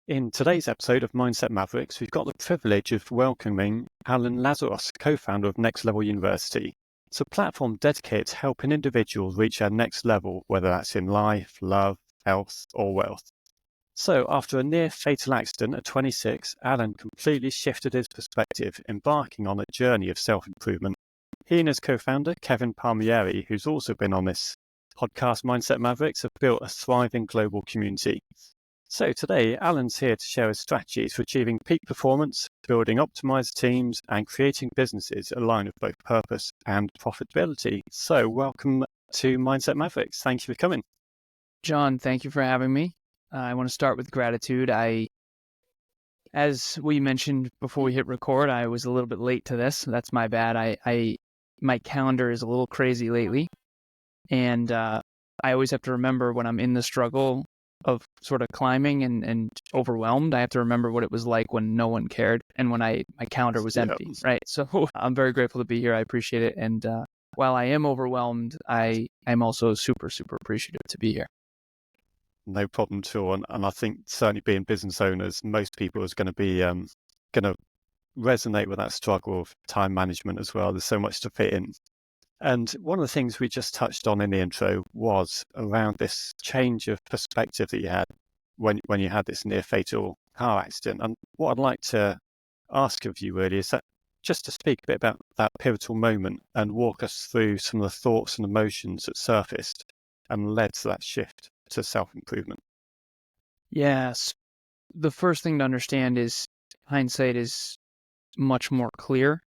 In today's episode of Mindset Mavericks, we've got the privilege of welcoming Alan Lazaros, co-founder of Next Level University. It's a platform dedicated to helping individuals reach their next level, whether that's in life, love, health, or wealth. So after a near fatal accident at 26, Alan completely shifted his perspective, embarking on a journey of self-improvement. He and his co-founder, Kevin Palmieri, who's also been on this podcast, Mindset Mavericks, have built a thriving global community. So today, Alan's here to share his strategies for achieving peak performance, building optimized teams, and creating businesses aligned with both purpose and profitability. So welcome to Mindset Mavericks. Thank you for coming. John, thank you for having me. I want to start with gratitude. As we mentioned before we hit record, I was a little bit late to this. That's my bad. My calendar is a little crazy lately. And I always have to remember when I'm in the struggle of sort of climbing and overwhelmed, I have to remember what it was like when no one cared and when my calendar was empty, right? So I'm very grateful to be here. I appreciate it. And while I am overwhelmed, I'm also super, super appreciative to be here. No problem at all. And I think certainly being business owners, most people is going to be going to resonate with that struggle of time management as well. There's so much to fit in. And one of the things we just touched on in the intro was around this change of perspective that you had when you had this near fatal car accident. And what I'd like to ask of you really is that just to speak a bit about that pivotal moment and walk us through some of the thoughts and emotions that surfaced and led to that shift to self-improvement. Yes. The first thing to understand is hindsight is much more clear.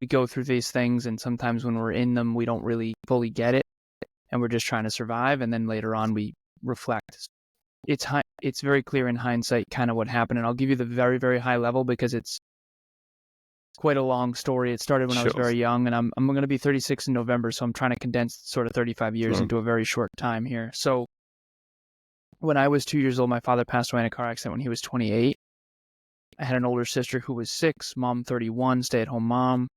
We go through these things, and sometimes when we're in them, we don't really fully get it, and we're just trying to survive, and then later on we reflect. It's very clear in hindsight kind of what happened, and I'll give you the very, very high level because it's quite a long story. It started when I was very young, and I'm going to be 36 in November, so I'm trying to condense sort of 35 years into a very short time here. So when I was 2 years old, my father passed away in a car accident when he was 28. I had an older sister who was 6, mom 31, stay-at-home mom.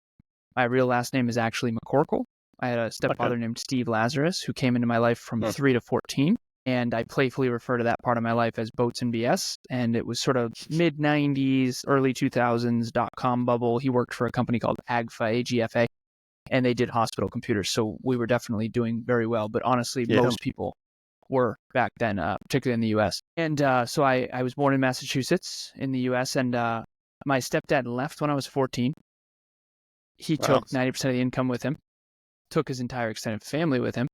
My real last name is actually McCorkle. I had a stepfather named Steve Lazaros who came into my life from 3 to 14. And I playfully refer to that part of my life as Boats and BS. And it was sort of mid-90s, early 2000s .com bubble. He worked for a company called AGFA, AGFA, and they did hospital computers. So we were definitely doing very well. But honestly, most people were back then, particularly in the U.S. And so I was born in Massachusetts in the U.S. And my stepdad left when I was 14. He took 90% of the income with him, took his entire extended family with him.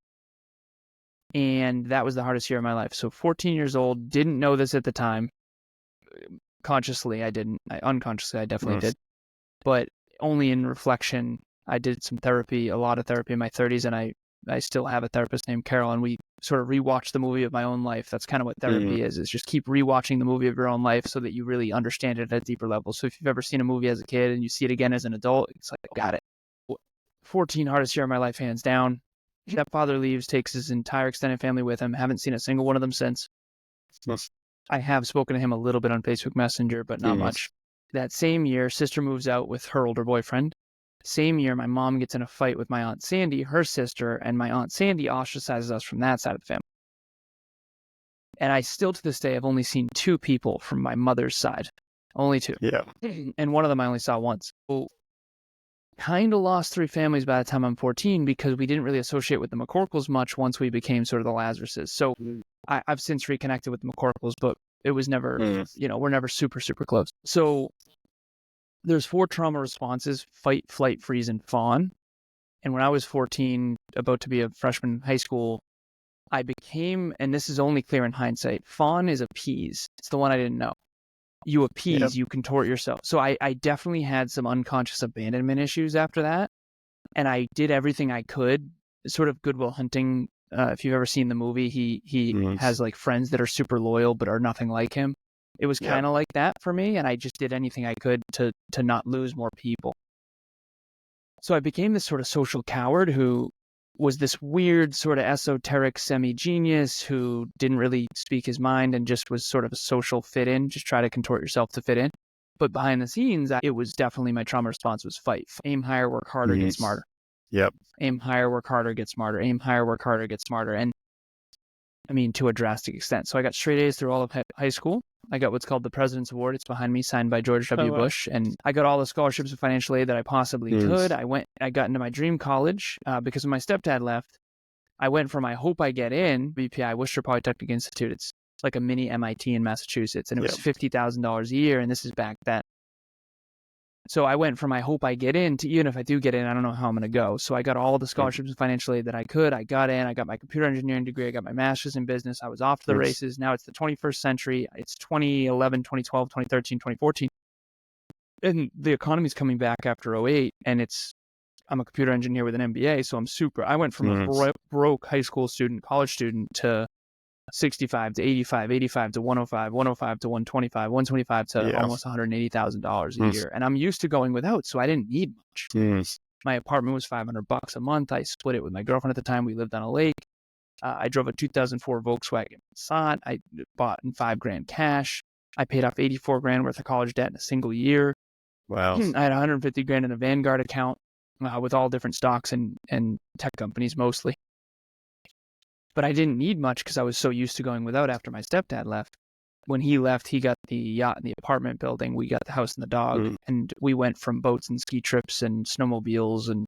And that was the hardest year of my life. So 14 years old, didn't know this at the time. Consciously, I didn't. Unconsciously, I definitely did. But only in reflection, I did some therapy, a lot of therapy in my 30s, and I still have a therapist named Carol, and we sort of rewatch the movie of my own life. That's kind of what therapy is just keep rewatching the movie of your own life so that you really understand it at a deeper level. So if you've ever seen a movie as a kid and you see it again as an adult, it's like, got it. 14, hardest year of my life, hands down. Stepfather leaves, takes his entire extended family with him. Haven't seen a single one of them since. I have spoken to him a little bit on Facebook Messenger, but not much. That same year, sister moves out with her older boyfriend. Same year, my mom gets in a fight with my Aunt Sandy, her sister, and my Aunt Sandy ostracizes us from that side of the family. And I still, to this day, have only seen 2 people from my mother's side. Only 2. Yeah. And one of them I only saw once. So, kind of lost 3 families by the time I'm 14 because we didn't really associate with the McCorkles much once we became sort of the Lazaroses. So I've since reconnected with the McCorkles, but it was never, we're never super, super close. So there's 4 trauma responses: fight, flight, freeze, and fawn. And when I was 14, about to be a freshman in high school, I became, and this is only clear in hindsight, fawn is appease. It's the one I didn't know. You appease, you contort yourself. So I definitely had some unconscious abandonment issues after that. And I did everything I could, sort of Good Will Hunting. If you've ever seen the movie, he has like friends that are super loyal but are nothing like him. It was kind of like that for me, and I just did anything I could to not lose more people. So I became this sort of social coward who was this weird sort of esoteric semi-genius who didn't really speak his mind and just was sort of a social fit-in, just try to contort yourself to fit in. But behind the scenes, it was definitely my trauma response was fight. Aim higher, work harder, get smarter. Yep. Aim higher, work harder, get smarter. Aim higher, work harder, get smarter. And I mean, to a drastic extent. So I got straight A's through all of high school. I got what's called the President's Award. It's behind me, signed by George W. Bush. And I got all the scholarships and financial aid that I possibly could. I got into my dream college because when my stepdad left, I went from I hope I get in, BPI, Worcester Polytechnic Institute. It's like a mini MIT in Massachusetts. And it was $50,000 a year. And this is back then. So I went from I hope I get in to even if I do get in, I don't know how I'm going to go. So I got all the scholarships and financial aid that I could. I got in. I got my computer engineering degree. I got my master's in business. I was off to the races. Now it's the 21st century. It's 2011, 2012, 2013, 2014. And the economy's coming back after 2008. And I'm a computer engineer with an MBA. So I went from a broke high school student, college student to 65 to 85, 85 to 105, 105 to 125, 125 to almost $180,000 a year. And I'm used to going without, so I didn't need much. My apartment was $500 a month. I split it with my girlfriend at the time. We lived on a lake. I drove a 2004 Volkswagen Passat. I bought in $5,000 cash. I paid off $84,000 worth of college debt in a single year. Wow. I had $150,000 in a Vanguard account with all different stocks and tech companies mostly. But I didn't need much because I was so used to going without after my stepdad left. When he left, he got the yacht and the apartment building. We got the house and the dog. And we went from boats and ski trips and snowmobiles and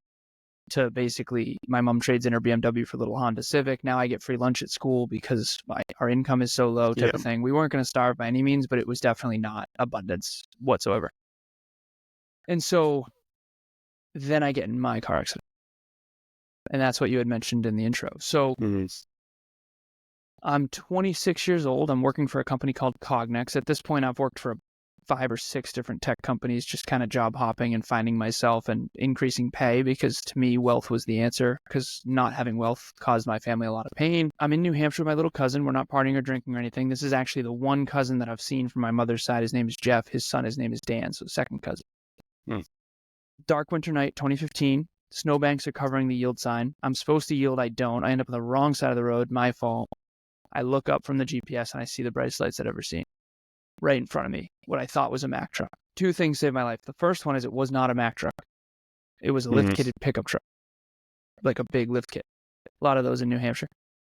to basically my mom trades in her BMW for a little Honda Civic. Now I get free lunch at school because our income is so low type of thing. We weren't going to starve by any means, but it was definitely not abundance whatsoever. And so then I get in my car accident. And that's what you had mentioned in the intro. So I'm 26 years old. I'm working for a company called Cognex. At this point, I've worked for 5 or 6 different tech companies, just kind of job hopping and finding myself and increasing pay because to me, wealth was the answer because not having wealth caused my family a lot of pain. I'm in New Hampshire with my little cousin. We're not partying or drinking or anything. This is actually the one cousin that I've seen from my mother's side. His name is Jeff. His name is Dan. So second cousin. Dark winter night, 2015. Snowbanks are covering the yield sign. I'm supposed to yield. I don't. I end up on the wrong side of the road. My fault. I look up from the GPS and I see the brightest lights I'd ever seen right in front of me, what I thought was a Mack truck. 2 things saved my life. The first one is it was not a Mack truck. It was a lift-kitted pickup truck, like a big lift kit. A lot of those in New Hampshire.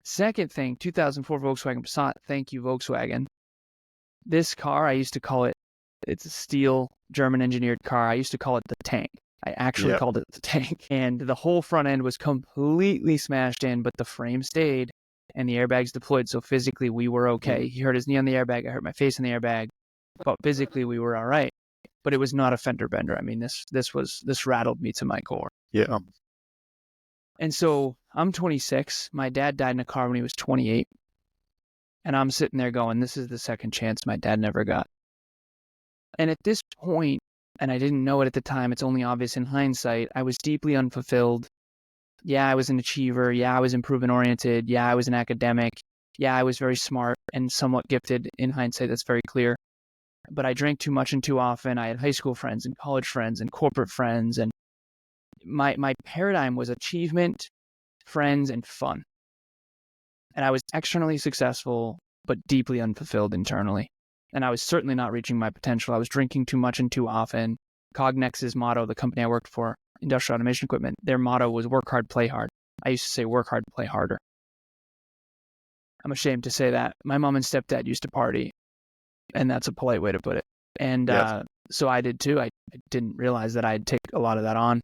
Second thing, 2004 Volkswagen Passat. Thank you, Volkswagen. This car, I used to call it, it's a steel German-engineered car. I used to call it the tank. I actually called it the tank. And the whole front end was completely smashed in, but the frame stayed. And the airbags deployed, so physically we were okay. He hurt his knee on the airbag, I hurt my face on the airbag, but physically we were all right. But it was not a fender bender. I mean, this rattled me to my core. Yeah. And so I'm 26. My dad died in a car when he was 28. And I'm sitting there going, this is the second chance my dad never got. And at this point, and I didn't know it at the time, it's only obvious in hindsight, I was deeply unfulfilled. Yeah, I was an achiever. Yeah, I was improvement-oriented. Yeah, I was an academic. Yeah, I was very smart and somewhat gifted. In hindsight, that's very clear. But I drank too much and too often. I had high school friends and college friends and corporate friends. And my paradigm was achievement, friends, and fun. And I was externally successful, but deeply unfulfilled internally. And I was certainly not reaching my potential. I was drinking too much and too often. Cognex's motto, the company I worked for, Industrial Automation Equipment, their motto was work hard, play hard. I used to say work hard, play harder. I'm ashamed to say that. My mom and stepdad used to party, and that's a polite way to put it. And so I did too. I didn't realize that I'd take a lot of that on.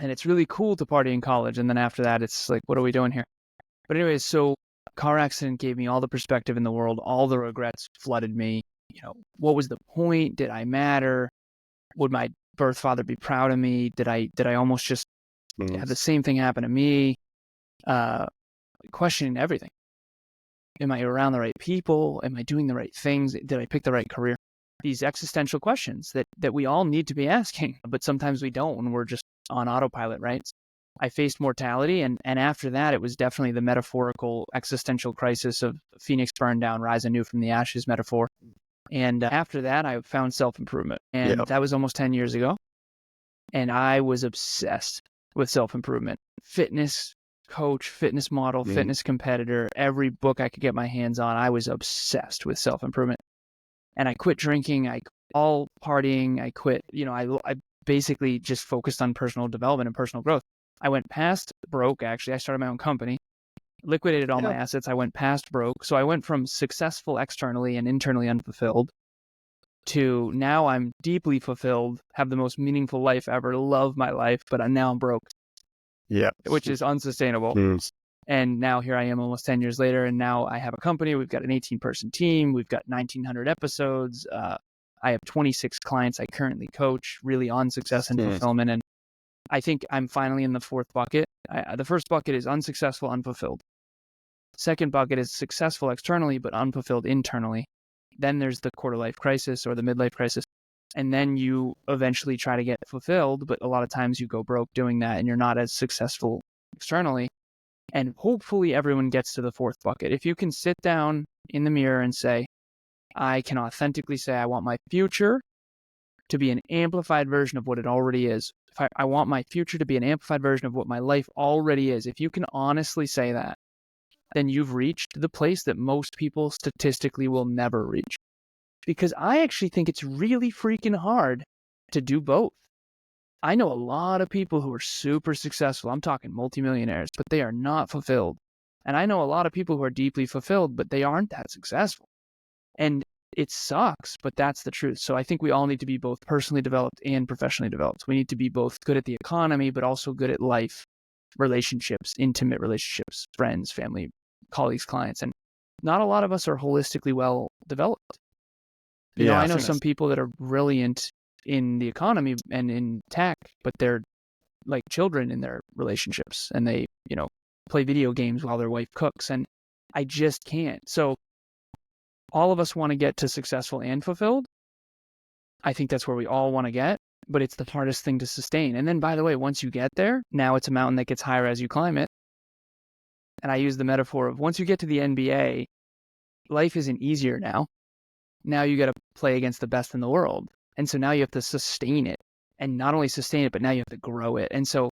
And it's really cool to party in college. And then after that, it's like, what are we doing here? But anyways, so car accident gave me all the perspective in the world. All the regrets flooded me. What was the point? Did I matter? Would my birth father be proud of me? Did I almost just have the same thing happen to me? Questioning everything. Am I around the right people? Am I doing the right things? Did I pick the right career? These existential questions that we all need to be asking, but sometimes we don't when we're just on autopilot, right? I faced mortality, and after that, it was definitely the metaphorical existential crisis of Phoenix burned down, rise anew from the ashes metaphor. And after that, I found self-improvement. And that was almost 10 years ago. And I was obsessed with self-improvement. Fitness coach, fitness model, fitness competitor, every book I could get my hands on, I was obsessed with self-improvement. And I quit drinking, I quit all partying, I quit, I basically just focused on personal development and personal growth. I went past broke, actually. I started my own company. liquidated all my assets. I went past broke. So I went from successful externally and internally unfulfilled to now I'm deeply fulfilled, have the most meaningful life ever, love my life, but now I'm broke. Yeah. Which is unsustainable. And now here I am almost 10 years later, and now I have a company. We've got an 18-person team. We've got 1,900 episodes. I have 26 clients I currently coach, really on success and fulfillment. And I think I'm finally in the fourth bucket. The first bucket is unsuccessful, unfulfilled. Second bucket is successful externally, but unfulfilled internally. Then there's the quarter life crisis or the midlife crisis. And then you eventually try to get fulfilled, but a lot of times you go broke doing that and you're not as successful externally. And hopefully everyone gets to the fourth bucket. If you can sit down in the mirror and say, I can authentically say I want my future to be an amplified version of what it already is. If I want my future to be an amplified version of what my life already is. If you can honestly say that, then you've reached the place that most people statistically will never reach. Because I actually think it's really freaking hard to do both. I know a lot of people who are super successful. I'm talking multimillionaires, but they are not fulfilled. And I know a lot of people who are deeply fulfilled, but they aren't that successful. And it sucks, but that's the truth. So I think we all need to be both personally developed and professionally developed. We need to be both good at the economy, but also good at life, relationships, intimate relationships, friends, family, colleagues, clients. And not a lot of us are holistically well developed. You know, I know some people that are brilliant in the economy and in tech, but they're like children in their relationships and they, you know, play video games while their wife cooks. And I just can't. So all of us want to get to successful and fulfilled. I think that's where we all want to get, but it's the hardest thing to sustain. And then, by the way, once you get there, now it's a mountain that gets higher as you climb it. And I use the metaphor of once you get to the NBA, life isn't easier now. Now you got to play against the best in the world. And so now you have to sustain it, and not only sustain it, but now you have to grow it. And so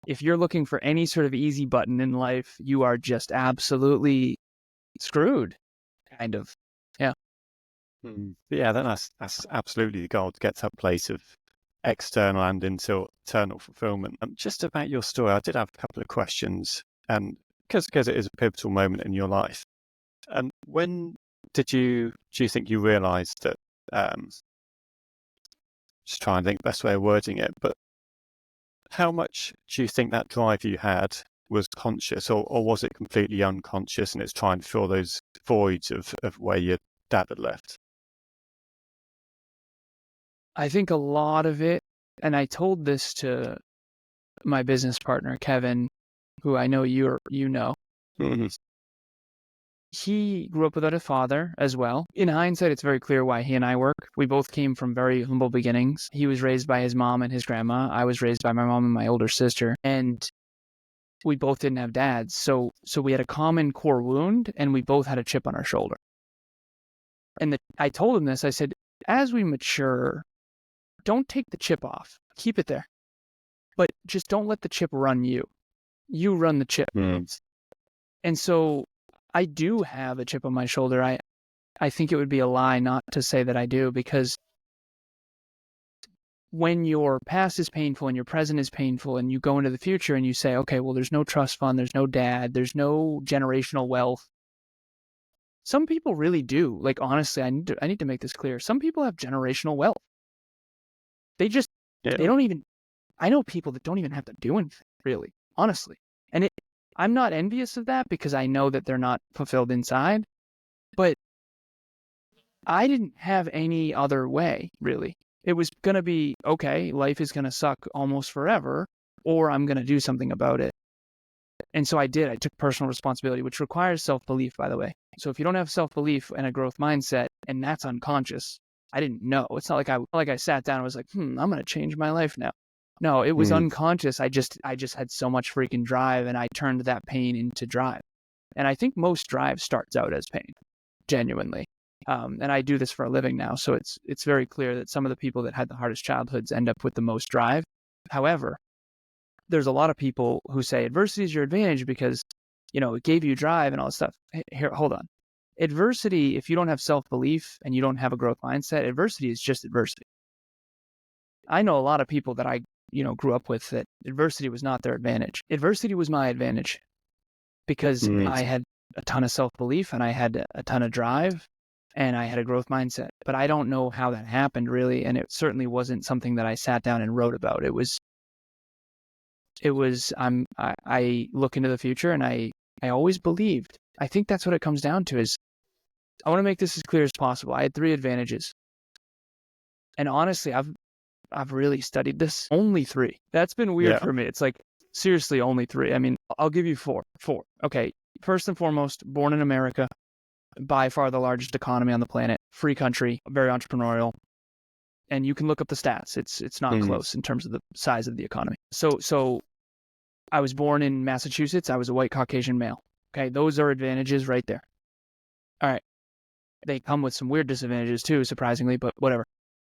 if you're looking for any sort of easy button in life, you are just absolutely screwed, kind of. Yeah. Yeah, then that's absolutely the goal, to get to that place of external and internal fulfillment. And just about your story, I did have a couple of questions, and because it is a pivotal moment in your life. And when do you think you realised that? Just try and think the best way of wording it, but how much do you think that drive you had was conscious, or was it completely unconscious and it's trying to fill those voids of where your dad had left? I think a lot of it, and I told this to my business partner, Kevin, who I know you know. Mm-hmm. He grew up without a father as well. In hindsight, it's very clear why he and I work. We both came from very humble beginnings. He was raised by his mom and his grandma. I was raised by my mom and my older sister. And we both didn't have dads. So we had a common core wound, and we both had a chip on our shoulder. And I told him this. I said, as we mature, don't take the chip off. Keep it there. But just don't let the chip run you. You run the chip. And so I do have a chip on my shoulder. I think it would be a lie not to say that I do, because when your past is painful and your present is painful and you go into the future and you say, okay, well, there's no trust fund, there's no dad, there's no generational wealth. Some people really do. Like, honestly, I need to make this clear. Some people have generational wealth. They don't even, I know people that don't even have to do anything, really, honestly. And I'm not envious of that, because I know that they're not fulfilled inside, but I didn't have any other way, really. It was going to be, okay, life is going to suck almost forever, or I'm going to do something about it. And so I did. I took personal responsibility, which requires self-belief, by the way. So if you don't have self-belief and a growth mindset, and that's unconscious, I didn't know. It's not like I sat down and was like, I'm going to change my life now. No, it was unconscious. I just had so much freaking drive, and I turned that pain into drive. And I think most drive starts out as pain, genuinely. And I do this for a living now, so it's very clear that some of the people that had the hardest childhoods end up with the most drive. However, there's a lot of people who say adversity is your advantage because, it gave you drive and all this stuff. Here, hold on. Adversity, if you don't have self-belief and you don't have a growth mindset, adversity is just adversity. I know a lot of people that I grew up with that adversity was not their advantage. Adversity was my advantage, because I had a ton of self-belief and I had a ton of drive and I had a growth mindset. But I don't know how that happened really, and it certainly wasn't something that I sat down and wrote about. It was I look into the future and I always believed. I think that's what it comes down to is I want to make this as clear as possible. I had 3 advantages. And honestly, I've really studied this. Only 3. That's been weird for me. It's like, seriously, only 3. I mean, I'll give you 4. 4. Okay. First and foremost, born in America, by far the largest economy on the planet, free country, very entrepreneurial. And you can look up the stats. It's not close in terms of the size of the economy. So I was born in Massachusetts. I was a white Caucasian male. Okay. Those are advantages right there. All right. They come with some weird disadvantages too, surprisingly, but whatever.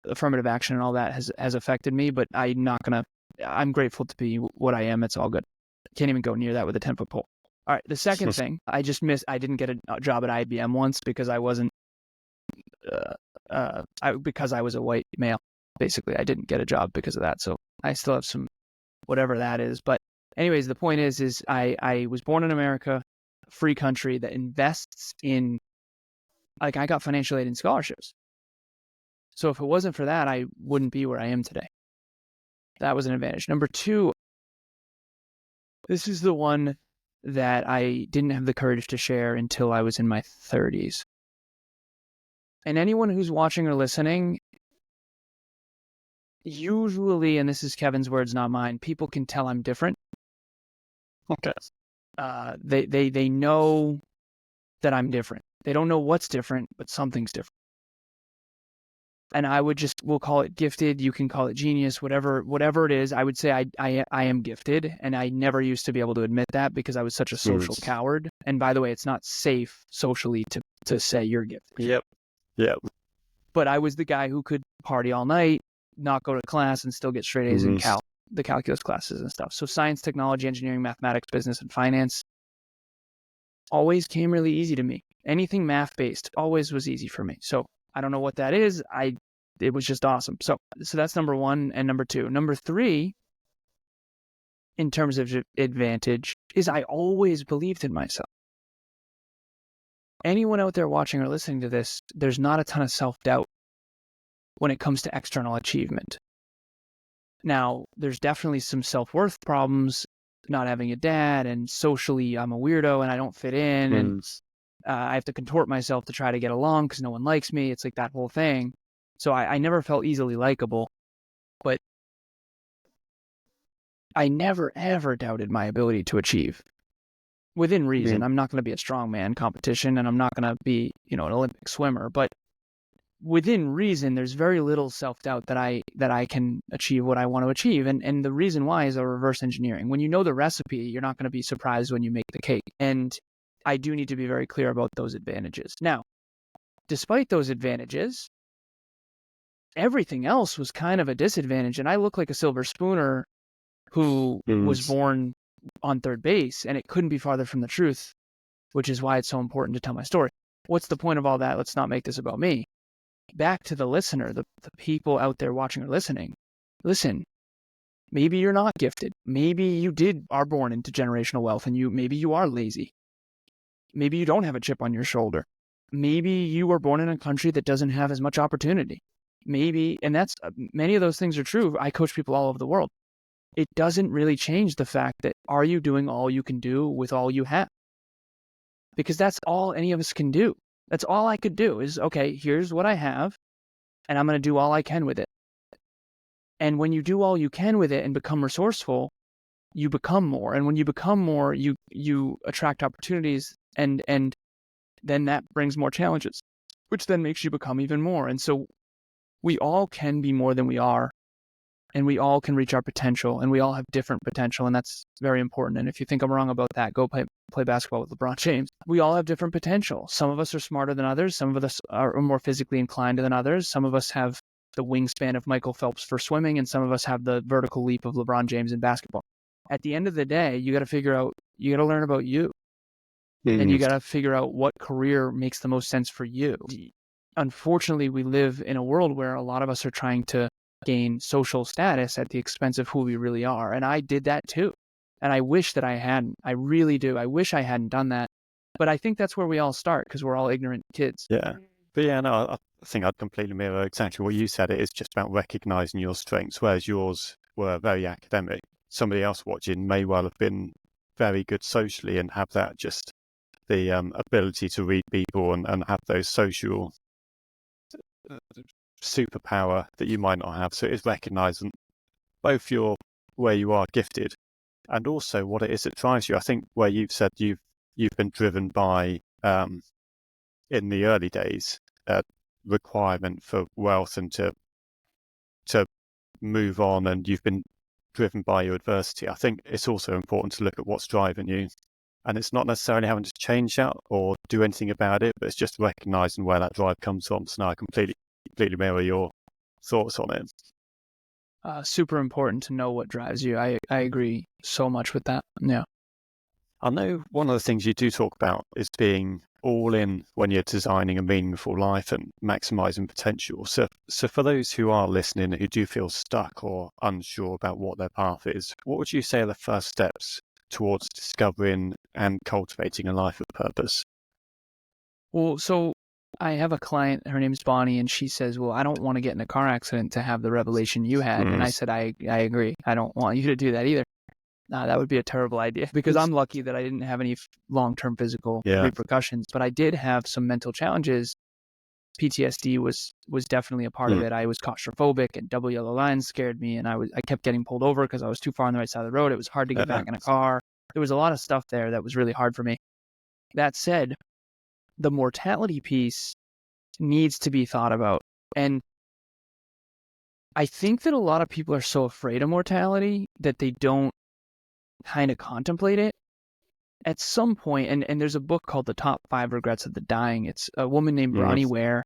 Affirmative action and all that has affected me, but I'm grateful to be what I am. It's all good. Can't even go near that with a 10-foot pole. All right. The second thing, I didn't get a job at IBM once because I wasn't, because I was a white male. Basically, I didn't get a job because of that. So I still have some, whatever that is. But anyways, the point is I was born in America, a free country that invests in, like, I got financial aid and scholarships. So if it wasn't for that, I wouldn't be where I am today. That was an advantage. Number 2, this is the one that I didn't have the courage to share until I was in my 30s. And anyone who's watching or listening, usually, and this is Kevin's words, not mine, people can tell I'm different. Okay. They know that I'm different. They don't know what's different, but something's different. And we'll call it gifted. You can call it genius, whatever it is. I would say I am gifted, and I never used to be able to admit that because I was such a social coward. And by the way, it's not safe socially to say you're gifted. Yep. But I was the guy who could party all night, not go to class, and still get straight A's in the calculus classes and stuff. So science, technology, engineering, mathematics, business, and finance always came really easy to me. Anything math-based always was easy for me. So I don't know what that is. It was just awesome. So that's number 1 and number 2. Number 3, in terms of advantage, is I always believed in myself. Anyone out there watching or listening to this, there's not a ton of self-doubt when it comes to external achievement. Now, there's definitely some self-worth problems, not having a dad, and socially I'm a weirdo and I don't fit in, and I have to contort myself to try to get along because no one likes me. It's like that whole thing. So I never felt easily likable, but I never, ever doubted my ability to achieve within reason. I'm not going to be a strongman competition, and I'm not going to be, an Olympic swimmer, but within reason, there's very little self-doubt that I can achieve what I want to achieve. And the reason why is a reverse engineering. When you know the recipe, you're not going to be surprised when you make the cake. And I do need to be very clear about those advantages. Now, despite those advantages, everything else was kind of a disadvantage. And I look like a silver spooner who was born on third base, and it couldn't be farther from the truth, which is why it's so important to tell my story. What's the point of all that? Let's not make this about me. Back to the listener, the people out there watching or listening. Listen, maybe you're not gifted. Maybe you are born into generational wealth, and maybe you are lazy. Maybe you don't have a chip on your shoulder. Maybe you were born in a country that doesn't have as much opportunity. Maybe, and that's many of those things are true. I coach people all over the world. It doesn't really change the fact that are you doing all you can do with all you have? Because that's all any of us can do. That's all I could do is, okay, here's what I have, and I'm going to do all I can with it. And when you do all you can with it and become resourceful, you become more. And when you become more, you attract opportunities, and then that brings more challenges, which then makes you become even more. And so we all can be more than we are, and we all can reach our potential, and we all have different potential, and that's very important. And if you think I'm wrong about that, go play basketball with LeBron James. We all have different potential. Some of us are smarter than others. Some of us are more physically inclined than others. Some of us have the wingspan of Michael Phelps for swimming, and some of us have the vertical leap of LeBron James in basketball. At the end of the day, you got to learn about you. And you got to figure out what career makes the most sense for you. Unfortunately, we live in a world where a lot of us are trying to gain social status at the expense of who we really are. And I did that too. And I wish that I hadn't. I really do. I wish I hadn't done that. But I think that's where we all start because we're all ignorant kids. Yeah. But yeah, no, I think I'd completely mirror exactly what you said. It is just about recognizing your strengths, whereas yours were very academic. Somebody else watching may well have been very good socially and have that just the ability to read people and have those social superpower that you might not have. So it is recognizing both where you are gifted and also what it is that drives you. I think where you've said you've been driven by in the early days requirement for wealth and to move on, and you've been driven by your adversity. I think it's also important to look at what's driving you, and it's not necessarily having to change that or do anything about it, but it's just recognizing where that drive comes from. So now I completely mirror your thoughts on it. Super important to know what drives you. I agree so much with that. Yeah. I know one of the things you do talk about is being all in when you're designing a meaningful life and maximizing potential. So for those who are listening who do feel stuck or unsure about what their path is, what would you say are the first steps towards discovering and cultivating a life of purpose? Well, so I have a client, her name's Bonnie, and she says, well, I don't want to get in a car accident to have the revelation you had. And I said, I agree. I don't want you to do that either. That would be a terrible idea because I'm lucky that I didn't have any long-term physical repercussions, but I did have some mental challenges. PTSD was definitely a part of it. I was claustrophobic, and double yellow lines scared me, and I kept getting pulled over because I was too far on the right side of the road. It was hard to get back in a car. There was a lot of stuff there that was really hard for me. That said, the mortality piece needs to be thought about. And I think that a lot of people are so afraid of mortality that they don't kind of contemplate it. At some point, and there's a book called The Top 5 Regrets of the Dying. It's a woman named Bronnie Ware,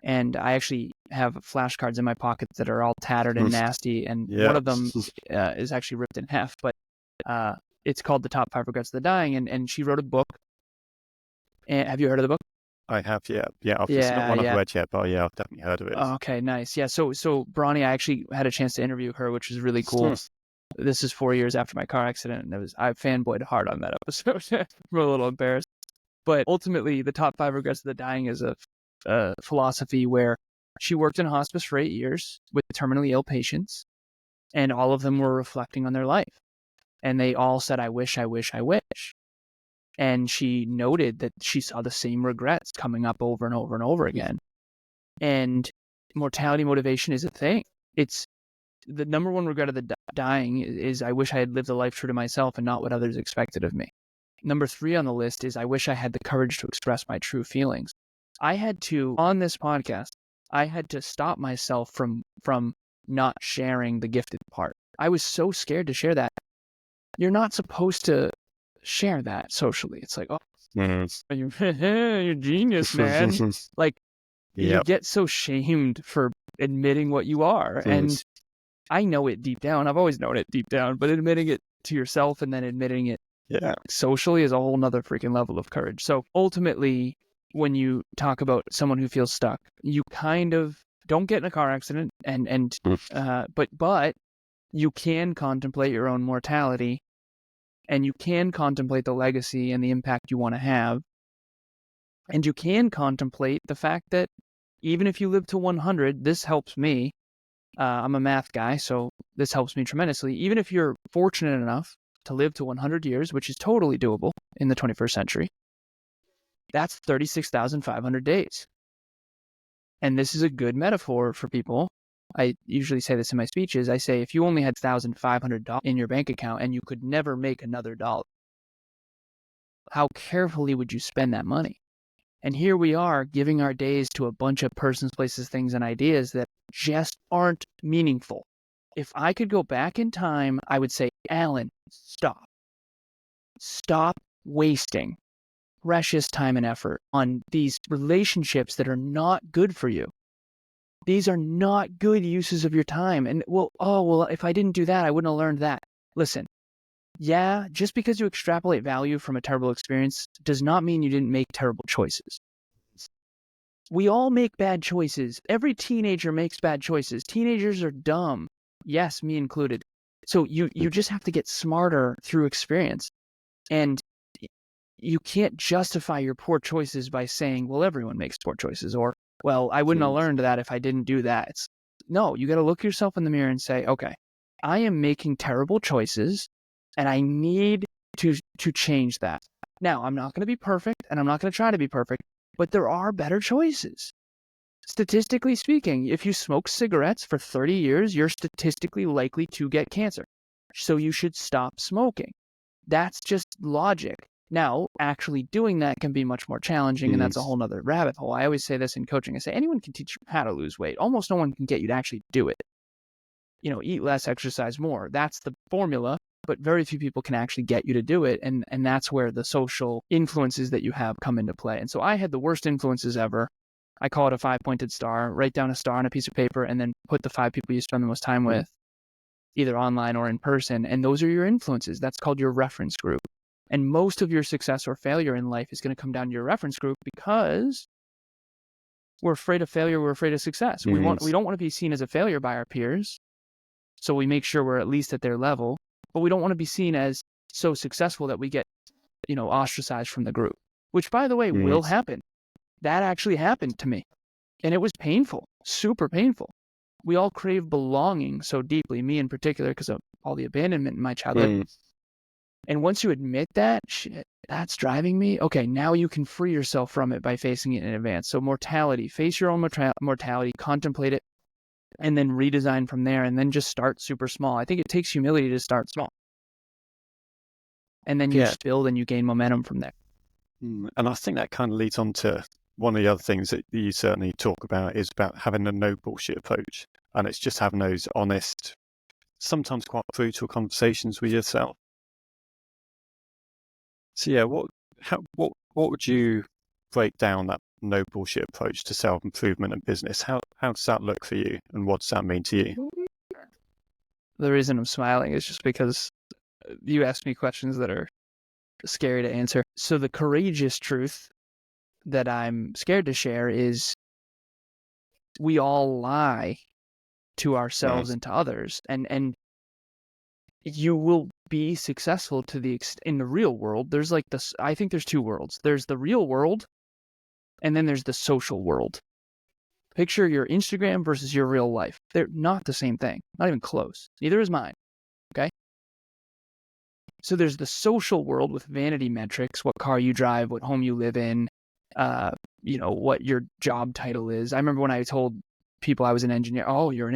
and I actually have flashcards in my pocket that are all tattered and nasty, and one of them is actually ripped in half, but it's called The Top 5 Regrets of the Dying, and she wrote a book. And have you heard of the book? I have, yeah. It's not one I've read yet, but yeah, I've definitely heard of it. Okay, nice. Yeah, so Bronnie, I actually had a chance to interview her, which was really cool. This is 4 years after my car accident, and I fanboyed hard on that episode. I'm a little embarrassed. But ultimately, The Top 5 Regrets of the Dying is a philosophy where she worked in hospice for 8 years with terminally ill patients, and all of them were reflecting on their life. And they all said, I wish, I wish, I wish. And she noted that she saw the same regrets coming up over and over and over again. And mortality motivation is a thing. It's the number one regret of the dying is I wish I had lived a life true to myself and not what others expected of me. Number 3 on the list is I wish I had the courage to express my true feelings. I had to, on this podcast, I had to stop myself from not sharing the gifted part. I was so scared to share that. You're not supposed to share that socially. It's like, oh, you're genius, man. Like, you get so shamed for admitting what you are. And I know it deep down. I've always known it deep down, but admitting it to yourself and then admitting it socially is a whole nother freaking level of courage. So ultimately, when you talk about someone who feels stuck, you kind of don't get in a car accident, but you can contemplate your own mortality, and you can contemplate the legacy and the impact you want to have, and you can contemplate the fact that even if you live to 100, this helps me. I'm a math guy, so this helps me tremendously. Even if you're fortunate enough to live to 100 years, which is totally doable in the 21st century, that's 36,500 days. And this is a good metaphor for people. I usually say this in my speeches. I say, if you only had $1,500 in your bank account and you could never make another dollar, how carefully would you spend that money? And here we are giving our days to a bunch of persons, places, things, and ideas that just aren't meaningful. If I could go back in time, I would say, Alan, stop. Stop wasting precious time and effort on these relationships that are not good for you. These are not good uses of your time. And if I didn't do that, I wouldn't have learned that. Listen, yeah, just because you extrapolate value from a terrible experience does not mean you didn't make terrible choices. We all make bad choices. Every teenager makes bad choices. Teenagers are dumb. Yes, me included. So you just have to get smarter through experience. And you can't justify your poor choices by saying, well, everyone makes poor choices, or, well, I wouldn't have learned that if I didn't do that. No, you got to look yourself in the mirror and say, okay, I am making terrible choices and I need to change that. Now, I'm not going to be perfect and I'm not going to try to be perfect, but there are better choices. Statistically speaking, if you smoke cigarettes for 30 years, you're statistically likely to get cancer. So you should stop smoking. That's just logic. Now, actually doing that can be much more challenging, and that's a whole nother rabbit hole. I always say this in coaching. I say anyone can teach you how to lose weight. Almost no one can get you to actually do it. Eat less, exercise more. That's the formula, but very few people can actually get you to do it, and that's where the social influences that you have come into play. And so I had the worst influences ever. I call it a 5-pointed star. Write down a star on a piece of paper and then put the 5 people you spend the most time with, either online or in person. And those are your influences. That's called your reference group. And most of your success or failure in life is going to come down to your reference group, because we're afraid of failure. We're afraid of success. We don't want to be seen as a failure by our peers. So we make sure we're at least at their level, but we don't want to be seen as so successful that we get, ostracized from the group, which, by the way, will happen. That actually happened to me, and it was painful, super painful. We all crave belonging so deeply, me in particular, because of all the abandonment in my childhood. And once you admit that, shit, that's driving me. Okay, now you can free yourself from it by facing it in advance. So mortality, face your own mortality, contemplate it, and then redesign from there, and then just start super small. I think it takes humility to start small. And then you just build and you gain momentum from there. And I think that kind of leads on to one of the other things that you certainly talk about, is about having a no bullshit approach. And it's just having those honest, sometimes quite brutal conversations with yourself. So yeah, what would you break down that no bullshit approach to self-improvement and business? How does that look for you, and what does that mean to you? The reason I'm smiling is just because you asked me questions that are scary to answer. So the courageous truth that I'm scared to share is we all lie to ourselves and to others, and you will be successful to the in the real world. There's like this, I think there's 2 worlds. There's the real world, and then there's the social world. Picture your Instagram versus your real life. They're not the same thing, not even close. Neither is mine. Okay. So there's the social world with vanity metrics, what car you drive, what home you live in, what your job title is. I remember when I told people I was an engineer. Oh, you're an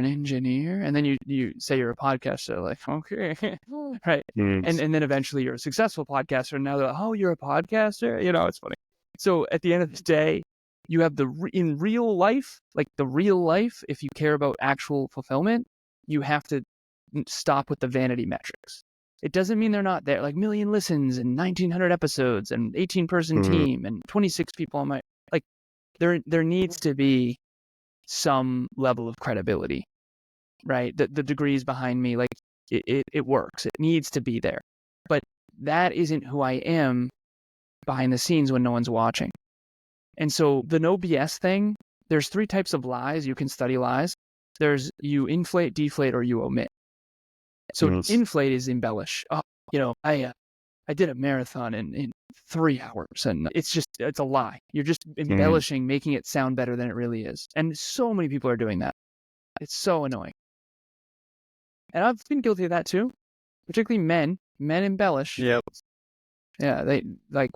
engineer? And then you say you're a podcaster, like, okay, right. And then eventually you're a successful podcaster. And now they're like, oh, you're a podcaster? It's funny. So at the end of the day, you have in real life, like the real life, if you care about actual fulfillment, you have to stop with the vanity metrics. It doesn't mean they're not there, like 1 million listens and 1,900 episodes and 18-person team and 26 people on my, like, there needs to be some level of credibility, right? The degrees behind me, like it works. It needs to be there. But that isn't who I am behind the scenes when no one's watching. And so the no BS thing, there's 3 types of lies. You can study lies. There's you inflate, deflate, or you omit. So inflate is embellish. I did a marathon in 3 hours, and it's a lie. You're just embellishing, making it sound better than it really is. And so many people are doing that. It's so annoying. And I've been guilty of that too, particularly men. Men embellish. Yep. Yeah, they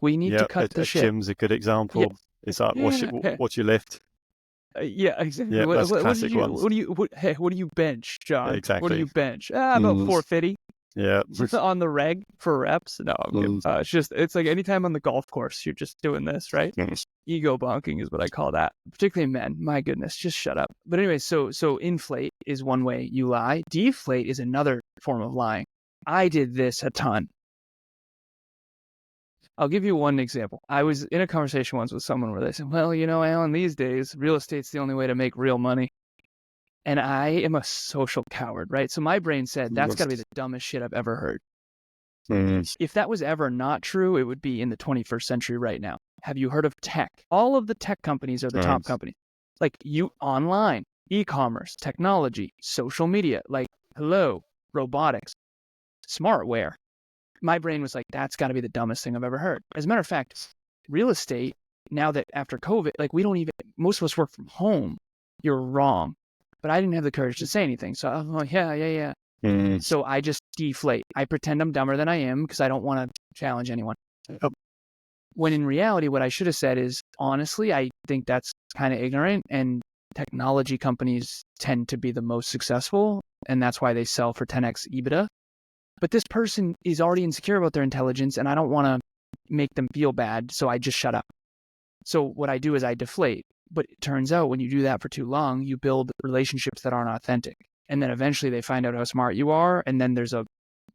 we need to cut the shit. Jim's a good example. Yeah. It's like, what you lift? Yeah, exactly. Yeah, that's classic ones. What do you bench, John? Yeah, exactly. What do you bench? About 450. Yeah. On the reg for reps. No, it's like anytime on the golf course, you're just doing this, right? Ego bonking is what I call that. Particularly men. My goodness, just shut up. But anyway, so inflate is one way you lie. Deflate is another form of lying. I did this a ton. I'll give you one example. I was in a conversation once with someone where they said, well, Alan, these days, real estate's the only way to make real money. And I am a social coward, right? So my brain said, that's got to be the dumbest shit I've ever heard. If that was ever not true, it would be in the 21st century right now. Have you heard of tech? All of the tech companies are the top companies. Like online, e-commerce, technology, social media. Like, hello, robotics, smartware. My brain was like, that's got to be the dumbest thing I've ever heard. As a matter of fact, real estate, now that after COVID, like most of us work from home. You're wrong. But I didn't have the courage to say anything. So I'm like, yeah. So I just deflate. I pretend I'm dumber than I am because I don't want to challenge anyone. When in reality, what I should have said is, honestly, I think that's kind of ignorant, and technology companies tend to be the most successful, and that's why they sell for 10x EBITDA. But this person is already insecure about their intelligence, and I don't want to make them feel bad, so I just shut up. So what I do is I deflate. But it turns out when you do that for too long, you build relationships that aren't authentic. And then eventually they find out how smart you are. And then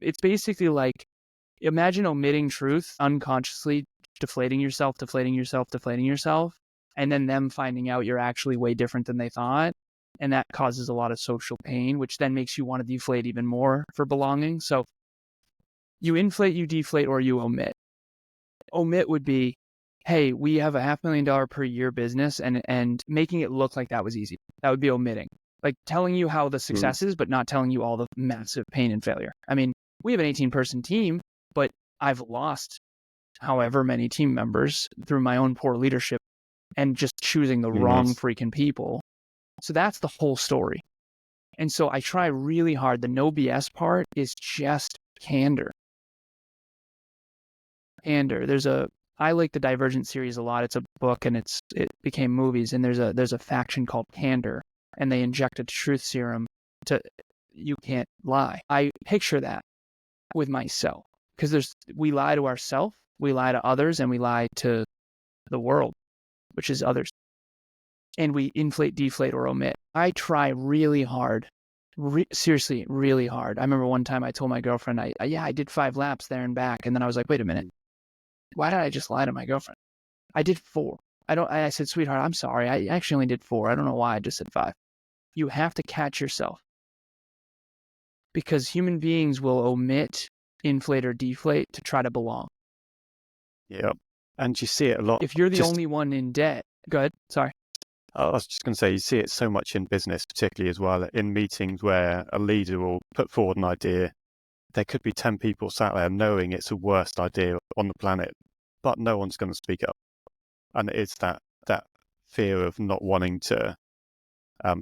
it's basically like, imagine omitting truth unconsciously, deflating yourself. And then them finding out you're actually way different than they thought. And that causes a lot of social pain, which then makes you want to deflate even more for belonging. So you inflate, you deflate, or you omit. Omit would be, hey, we have a $500,000 per year business, and making it look like that was easy. That would be omitting. Like telling you how the success is, but not telling you all the massive pain and failure. I mean, we have an 18-person team, but I've lost however many team members through my own poor leadership and just choosing the wrong freaking people. So that's the whole story. And so I try really hard. The no BS part is just candor. I like the Divergent series a lot. It's a book and it became movies, and there's a faction called Candor, and they inject a truth serum you can't lie. I picture that with myself because we lie to ourselves, we lie to others, and we lie to the world, which is others. And we inflate, deflate, or omit. I try really hard, seriously, really hard. I remember one time I told my girlfriend, I did 5 laps there and back, and then I was like, wait a minute. Why did I just lie to my girlfriend? I did 4. I said, sweetheart, I'm sorry. I actually only did 4. I don't know why I just said 5. You have to catch yourself. Because human beings will omit, inflate, or deflate to try to belong. Yep. And you see it a lot. If you're the only one in debt, go ahead. Sorry. I was just going to say, you see it so much in business, particularly as well, in meetings where a leader will put forward an idea. There could be 10 people sat there knowing it's the worst idea on the planet, but no one's going to speak up. And it's that fear of not wanting to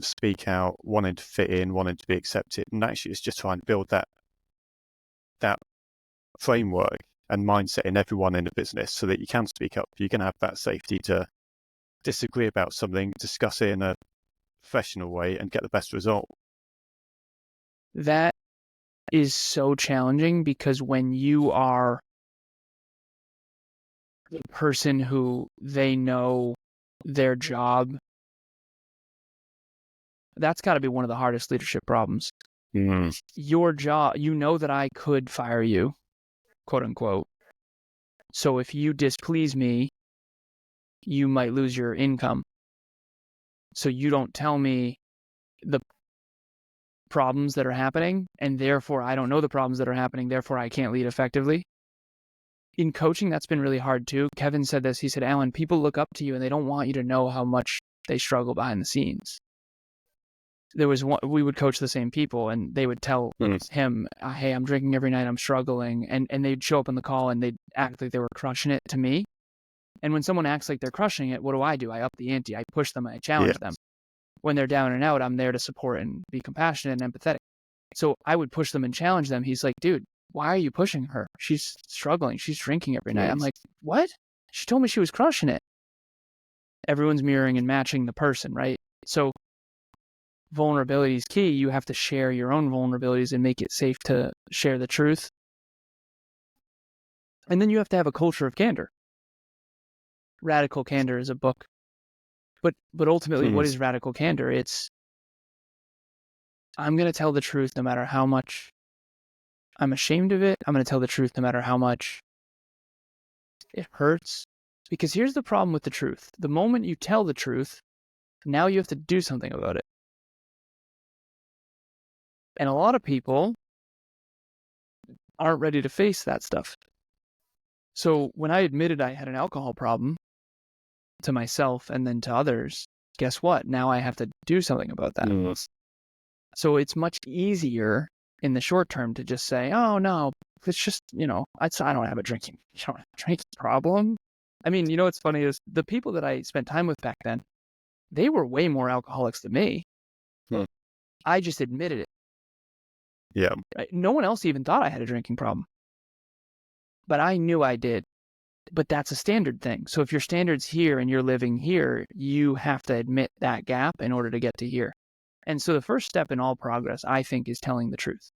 speak out, wanting to fit in, wanting to be accepted. And actually, it's just trying to build that framework and mindset in everyone in the business so that you can speak up. You can have that safety to disagree about something, discuss it in a professional way, and get the best result. That is so challenging because when you are the person who they know their job, that's got to be one of the hardest leadership problems. Your job, you know that I could fire you, quote unquote. So if you displease me, you might lose your income. So you don't tell me the problems that are happening, and therefore I don't know the problems that are happening, therefore I can't lead effectively. In coaching, that's been really hard too. Kevin said this. He said, Alan, people look up to you and they don't want you to know how much they struggle behind the scenes. We would coach the same people, and they would tell him, hey, I'm drinking every night, I'm struggling. And they'd show up on the call and they'd act like they were crushing it to me. And when someone acts like they're crushing it, what do? I up the ante. I push them. I challenge them. When they're down and out, I'm there to support and be compassionate and empathetic. So I would push them and challenge them. He's like, dude, why are you pushing her? She's struggling. She's drinking every night. I'm like, what? She told me she was crushing it. Everyone's mirroring and matching the person, right? So vulnerability is key. You have to share your own vulnerabilities and make it safe to share the truth. And then you have to have a culture of candor. Radical Candor is a book. But ultimately, what is radical candor? It's, I'm going to tell the truth no matter how much I'm ashamed of it. I'm going to tell the truth no matter how much it hurts. Because here's the problem with the truth. The moment you tell the truth, now you have to do something about it. And a lot of people aren't ready to face that stuff. So when I admitted I had an alcohol problem to myself and then to others, guess what? Now I have to do something about that. So it's much easier in the short term to just say, oh no, it's just, I don't have a drinking problem. I mean, what's funny is the people that I spent time with back then, they were way more alcoholics than me. Hmm. I just admitted it. Yeah. No one else even thought I had a drinking problem. But I knew I did. But that's a standard thing. So if your standard's here and you're living here, you have to admit that gap in order to get to here. And so the first step in all progress, I think, is telling the truth.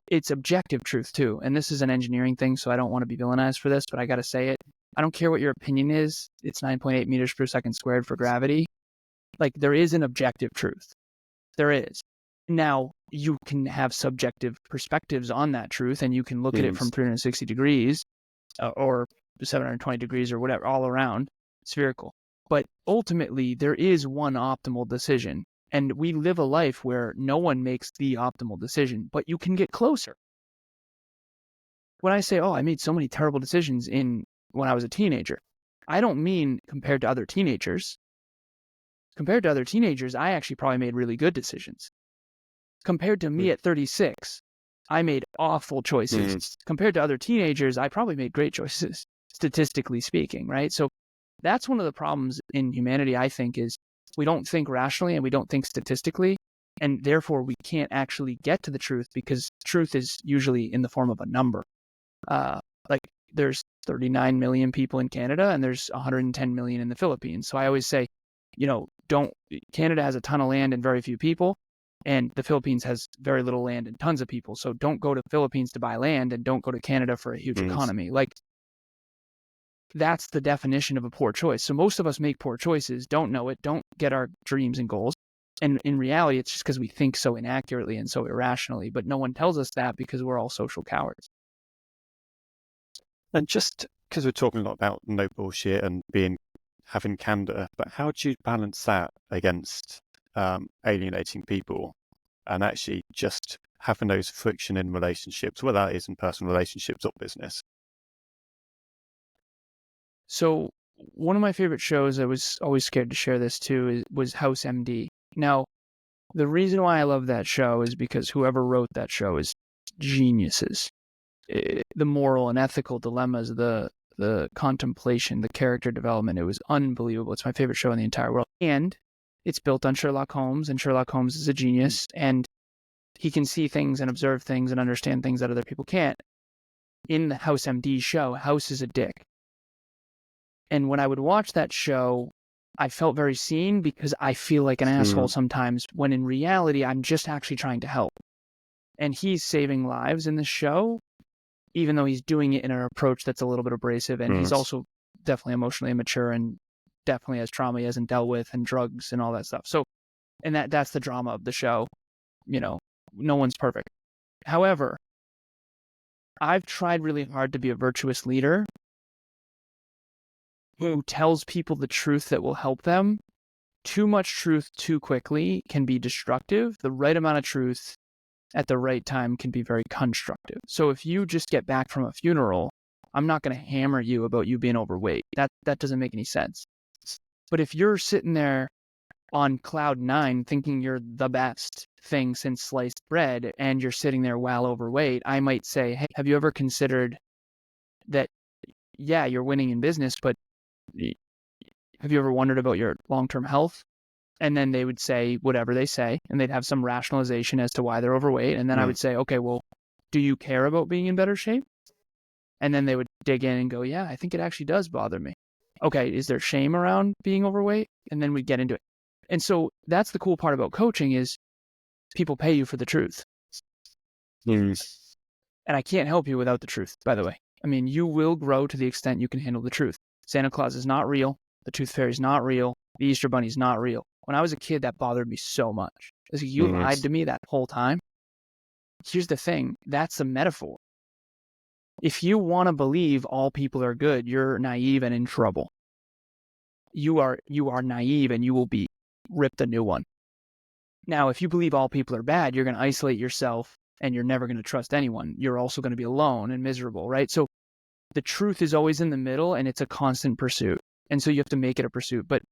It's objective truth too. And this is an engineering thing, so I don't want to be villainized for this, but I got to say it. I don't care what your opinion is. It's 9.8 meters per second squared for gravity. Like, there is an objective truth. There is. Now, you can have subjective perspectives on that truth, and you can look at it from 360 degrees or 720 degrees or whatever, all around, spherical. But ultimately, there is one optimal decision. And we live a life where no one makes the optimal decision, but you can get closer. When I say, oh, I made so many terrible decisions when I was a teenager, I don't mean compared to other teenagers. Compared to other teenagers, I actually probably made really good decisions. Compared to me at 36, I made awful choices. Compared to other teenagers, I probably made great choices, statistically speaking, right? So that's one of the problems in humanity, I think, is we don't think rationally and we don't think statistically, and therefore we can't actually get to the truth because truth is usually in the form of a number. Like, there's 39 million people in Canada and there's 110 million in the Philippines. So I always say, Canada has a ton of land and very few people, and the Philippines has very little land and tons of people. So don't go to the Philippines to buy land and don't go to Canada for a huge economy. Like, that's the definition of a poor choice. So most of us make poor choices, don't know it, don't get our dreams and goals. And in reality, it's just because we think so inaccurately and so irrationally. But no one tells us that because we're all social cowards. And just because we're talking a lot about no bullshit and having candor, but how do you balance that against alienating people and actually just having those friction in relationships, whether that is in personal relationships or business? So one of my favorite shows, I was always scared to share this too, was House MD. Now, the reason why I love that show is because whoever wrote that show is geniuses. The moral and ethical dilemmas, the contemplation, the character development, it was unbelievable. It's my favorite show in the entire world. And it's built on Sherlock Holmes, and Sherlock Holmes is a genius, and he can see things and observe things and understand things that other people can't. In the House MD show, House is a dick. And when I would watch that show, I felt very seen because I feel like an asshole sometimes, when in reality, I'm just actually trying to help. And he's saving lives in the show, even though he's doing it in an approach that's a little bit abrasive. And he's also definitely emotionally immature and definitely has trauma he hasn't dealt with and drugs and all that stuff. So, and that's the drama of the show. No one's perfect. However, I've tried really hard to be a virtuous leader who tells people the truth that will help them. Too much truth too quickly can be destructive. The right amount of truth at the right time can be very constructive. So if you just get back from a funeral, I'm not going to hammer you about you being overweight. That doesn't make any sense. But if you're sitting there on cloud 9 thinking you're the best thing since sliced bread and you're sitting there well overweight, I might say, hey, have you ever considered that, yeah, you're winning in business, but have you ever wondered about your long-term health? And then they would say whatever they say, and they'd have some rationalization as to why they're overweight. And then I would say, okay, well, do you care about being in better shape? And then they would dig in and go, yeah, I think it actually does bother me. Okay, is there shame around being overweight? And then we'd get into it. And so that's the cool part about coaching is people pay you for the truth. And I can't help you without the truth, by the way. I mean, you will grow to the extent you can handle the truth. Santa Claus is not real. The Tooth Fairy is not real. The Easter Bunny is not real. When I was a kid, that bothered me so much. It's like, you lied to me that whole time. Here's the thing. That's a metaphor. If you want to believe all people are good, you're naive and in trouble. You are naive and you will be ripped a new one. Now, if you believe all people are bad, you're going to isolate yourself and you're never going to trust anyone. You're also going to be alone and miserable, right? So the truth is always in the middle and it's a constant pursuit. And so you have to make it a pursuit. But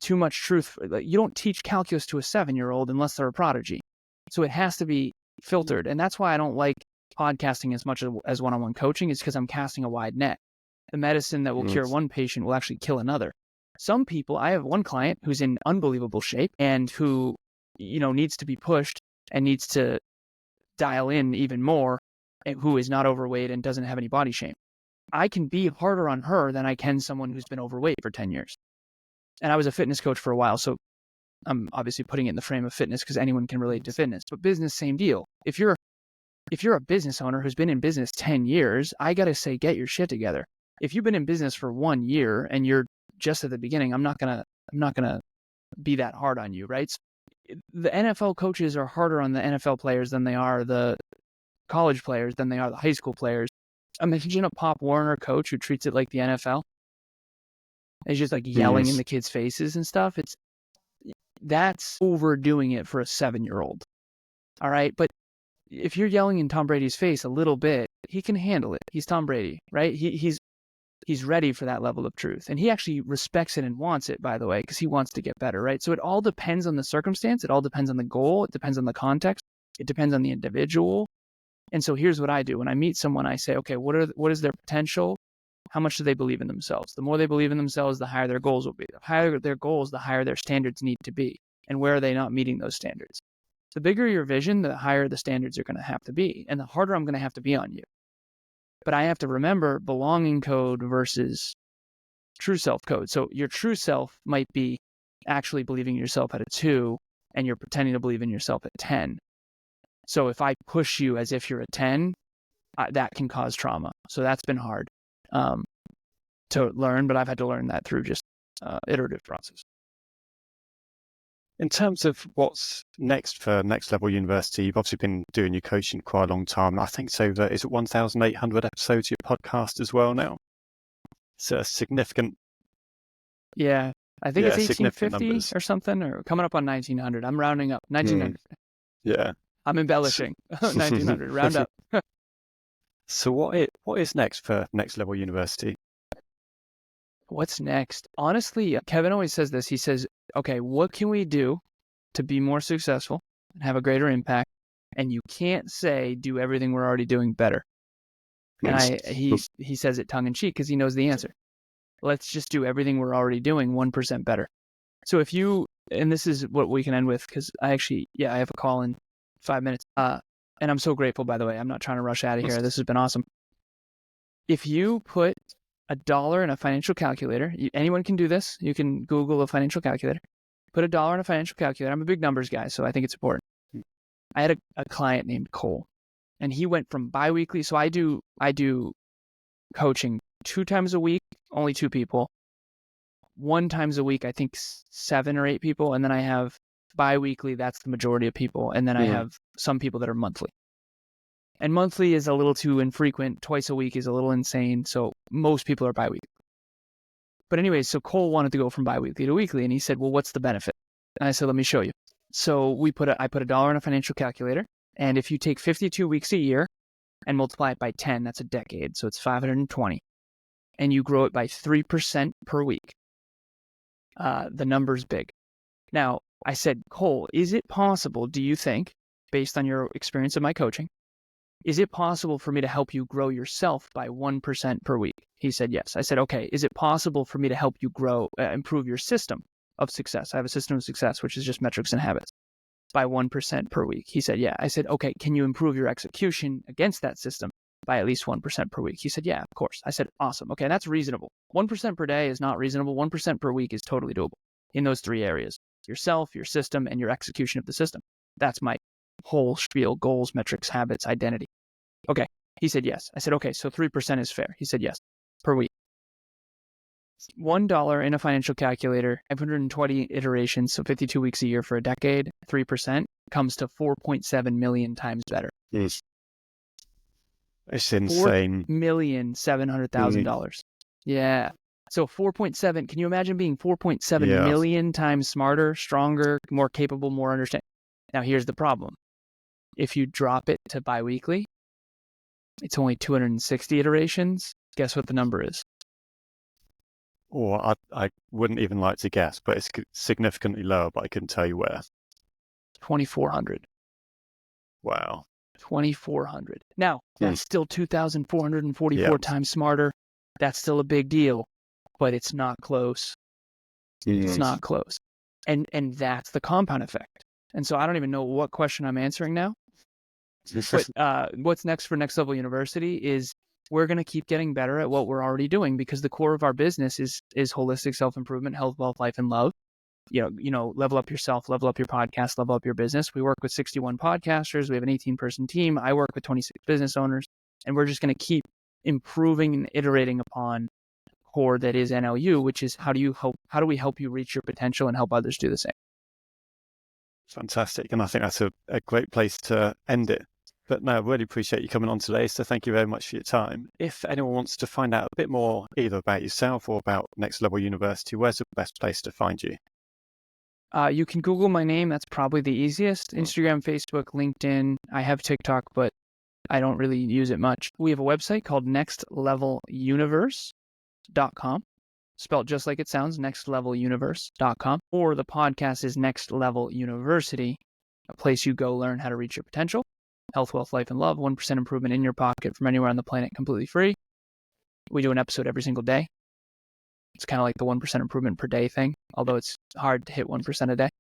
too much truth, you don't teach calculus to a 7-year-old unless they're a prodigy. So it has to be filtered. And that's why I don't like podcasting as much as one-on-one coaching, is because I'm casting a wide net. The medicine that will cure one patient will actually kill another. Some people, I have one client who's in unbelievable shape and who, needs to be pushed and needs to dial in even more, and who is not overweight and doesn't have any body shame. I can be harder on her than I can someone who's been overweight for 10 years. And I was a fitness coach for a while, so I'm obviously putting it in the frame of fitness because anyone can relate to fitness. But business, same deal. If you're a business owner who's been in business 10 years, I got to say, get your shit together. If you've been in business for 1 year and you're just at the beginning, I'm not going to be that hard on you, right? So the NFL coaches are harder on the NFL players than they are the college players, than they are the high school players. Imagine a Pop Warner coach who treats it like the NFL. He's just like yelling in the kids' faces and stuff. That's overdoing it for a 7-year-old. All right. But if you're yelling in Tom Brady's face a little bit, he can handle it. He's Tom Brady, right? He's ready for that level of truth. And he actually respects it and wants it, by the way, because he wants to get better, right? So it all depends on the circumstance. It all depends on the goal. It depends on the context. It depends on the individual. And so here's what I do. When I meet someone, I say, okay, what is their potential? How much do they believe in themselves? The more they believe in themselves, the higher their goals will be. The higher their goals, the higher their standards need to be. And where are they not meeting those standards? The bigger your vision, the higher the standards are going to have to be. And the harder I'm going to have to be on you. But I have to remember belonging code versus true self code. So your true self might be actually believing in yourself at a 2, and you're pretending to believe in yourself at 10. So if I push you as if you're a 10, that can cause trauma. So that's been hard to learn, but I've had to learn that through just iterative process. In terms of what's next for Next Level University, you've obviously been doing your coaching quite a long time. I think so. Is it 1,800 episodes of your podcast as well now? It's a significant. Yeah, I think it's 1850 or something, or coming up on 1900. I'm rounding up 1900. Yeah, I'm embellishing 1900. Round up. So what is next for Next Level University? What's next? Honestly, Kevin always says this. He says, okay, what can we do to be more successful and have a greater impact? And you can't say, do everything we're already doing better. And he says it tongue in cheek because he knows the answer. Let's just do everything we're already doing 1% better. So if you, and this is what we can end with, because I have a call in 5 minutes. And I'm so grateful, by the way. I'm not trying to rush out of here. This has been awesome. If you put $1 in a financial calculator, anyone can do this. You can Google a financial calculator. Put $1 in a financial calculator. I'm a big numbers guy, so I think it's important. I had a client named Cole, and he went from biweekly. So I do coaching 2 times a week, only 2 people. 1 times a week, I think 7 or 8 people, and then I have biweekly. That's the majority of people, and then I have some people that are monthly. And monthly is a little too infrequent. Twice a week is a little insane. So most people are biweekly. But anyways, so Cole wanted to go from biweekly to weekly, and he said, well, what's the benefit? And I said, let me show you. So I put $1 in a financial calculator, and if you take 52 weeks a year and multiply it by 10, that's a decade. So it's 520. And you grow it by 3% per week. The number's big. Now, I said, Cole, is it possible, do you think, based on your experience of my coaching, is it possible for me to help you grow yourself by 1% per week? He said, yes. I said, okay, is it possible for me to help you improve your system of success? I have a system of success, which is just metrics and habits, by 1% per week. He said, yeah. I said, okay, can you improve your execution against that system by at least 1% per week? He said, yeah, of course. I said, awesome. Okay, that's reasonable. 1% per day is not reasonable. 1% per week is totally doable in those 3 areas: yourself, your system, and your execution of the system. That's my whole spiel: goals, metrics, habits, identity. Okay. He said, yes. I said, okay, so 3% is fair. He said, yes, per week. $1 in a financial calculator, 520 iterations, so 52 weeks a year for a decade, 3% comes to 4.7 million times better. Yes. It's insane. $4,700,000. Yeah. So 4.7, can you imagine being 4.7 million times smarter, stronger, more capable, more understanding? Now, here's the problem. If you drop it to biweekly, it's only 260 iterations. Guess what the number is? Or I wouldn't even like to guess, but it's significantly lower, but I couldn't tell you where. 2,400. Wow. 2,400. Now, that's still 2,444 times smarter. That's still a big deal, but it's not close. It's not close. And that's the compound effect. And so I don't even know what question I'm answering now. But what's next for Next Level University is we're going to keep getting better at what we're already doing, because the core of our business is holistic self-improvement, health, wealth, life, and love. Level up yourself, level up your podcast, level up your business. We work with 61 podcasters. We have an 18-person team. I work with 26 business owners, and we're just going to keep improving and iterating upon core that is NLU, which is how do we help you reach your potential and help others do the same. Fantastic. And I think that's a great place to end it. But no, I really appreciate you coming on today. So thank you very much for your time. If anyone wants to find out a bit more either about yourself or about Next Level University, where's the best place to find you? You can Google my name. That's probably the easiest. Instagram, Facebook, LinkedIn. I have TikTok, but I don't really use it much. We have a website called nextleveluniverse.com. Spelled just like it sounds, nextleveluniverse.com. Or the podcast is Next Level University, a place you go learn how to reach your potential. Health, wealth, life, and love. 1% improvement in your pocket from anywhere on the planet, completely free. We do an episode every single day. It's kind of like the 1% improvement per day thing, although it's hard to hit 1% a day.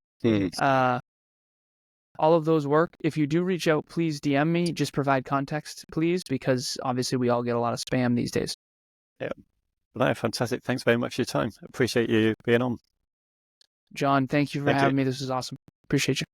All of those work. If you do reach out, please DM me. Just provide context, please, because obviously we all get a lot of spam these days. Yeah. No, fantastic. Thanks very much for your time. Appreciate you being on. John, thank you for having me. This was awesome. Appreciate you.